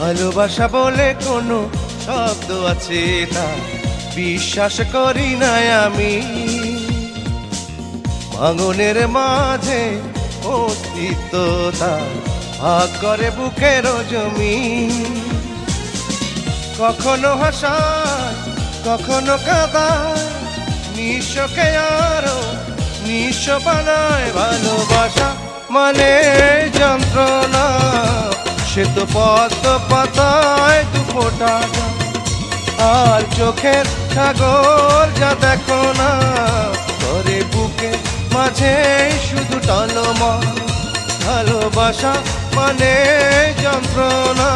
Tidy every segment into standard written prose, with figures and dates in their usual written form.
ভালোবাসা বলে কোনো শব্দ আছে তা বিশ্বাস করি না আমি। ভাঙনের মাঝে অস্তিত্ব তার ভাগ করে বুকের জমি। কখনো হাসায় কখনো কাঁদায়, নিঃস্বকে আরো নিঃস্ব বানায়। ভালোবাসা মানে যন্ত্রণা, সে তো পদ্ম পাতায় দুফোঁটা জল। আর চোখের সাগর যা দেখো না, করে বুকে মাঝে শুধু টলমল। ভালোবাসা মানে যন্ত্রণা,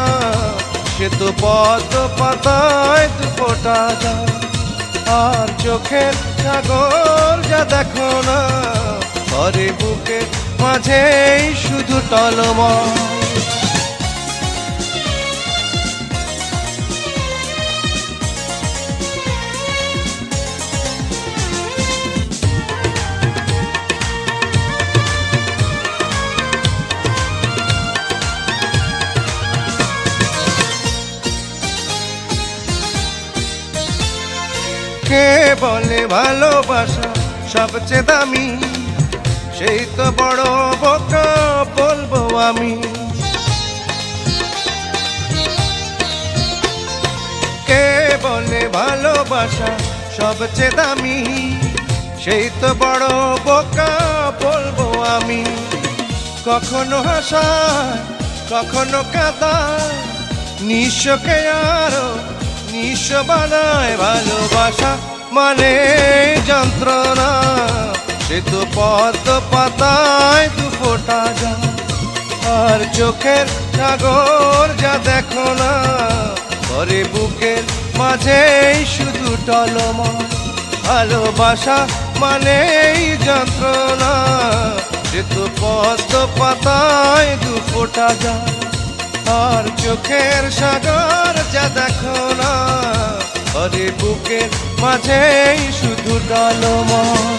সে তো পদ্ম পাতায় দুফোঁটা জল। আর চোখের সাগর যা দেখো না, করে বুকে মাঝে শুধু টলমল। কে বলে ভালোবাসা সবচেয়ে দামি, সেই তো বড় বোকা বলবো আমি। কে বলে ভালোবাসা সবচেয়ে দামি, সেই তো বড় বোকা বলবো আমি। কখনো হাসায় কখনো কাঁদায়, নিঃস্বকে আরো নিঃস্ব বানায়। ভালোবাসা মানে যন্ত্রণা, সে তো পদ্ম পাতায় দুফোঁটা জল। আর চোখের সাগর যা দেখো না, করে বুকের মাঝে শুধু টলমল। ভালোবাসা মানে যন্ত্রণা, সে তো পদ্ম পাতায় দুফোঁটা জল। আর চোখের সাগর যা দেখো না, করে বুকের মাঝে শুধু টলমল।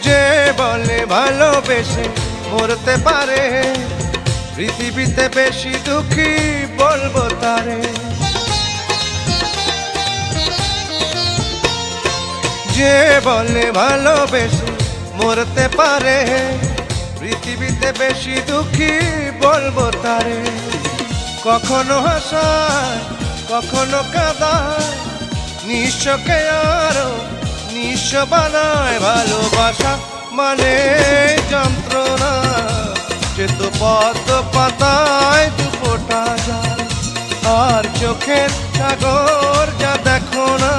যে বলে ভালোবেসে মরতে পারে, পৃথিবীতে বেশি দুঃখী বলবো তারে। যে বলে ভালোবেসে মরতে পারে, পৃথিবীতে বেশি দুঃখী বলবো তারে। কখনো হাসায় কখনো কাঁদায়, নিঃস্বকে আরো নিঃস্ব বানায়। ভালোবাসা মানে যন্ত্রণা, সে তো পদ্ম পাতায় দুফোঁটা জল। আর চোখের সাগর যা দেখো না,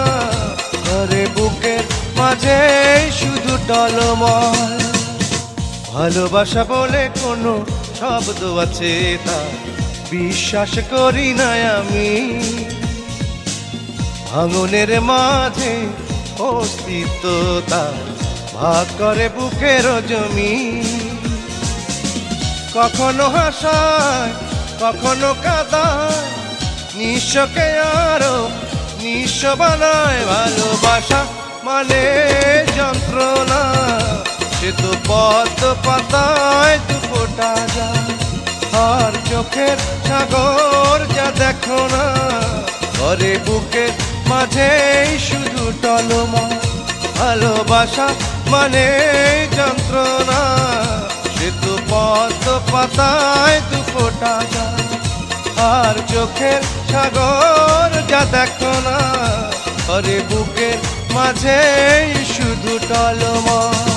করে বুকের মাঝে শুধু টলমল। ভালোবাসা বলে কোনো শব্দ আছে তা বিশ্বাস করি না আমি। ভাঙনের মাঝে অস্তিত্ব তার ভাগ করে বুকের জমি। কখনো হাসায় কখনো কাঁদায়, নিঃস্বকে আরো নিঃস্ব বানায়। ভালোবাসা মানে যন্ত্রণা, সে তো পদ্ম পাতায় দুফোঁটা জল। আর চোখের সাগর যা দেখো না, করে বুকের মাঝে শুধু টলমল। ভালোবাসা মানে যন্ত্রণা, সে তো পদ্ম পাতায় দুফোঁটা জল। আর চোখের সাগর যা দেখো না, করে বুকের মাঝে শুধু টলমল।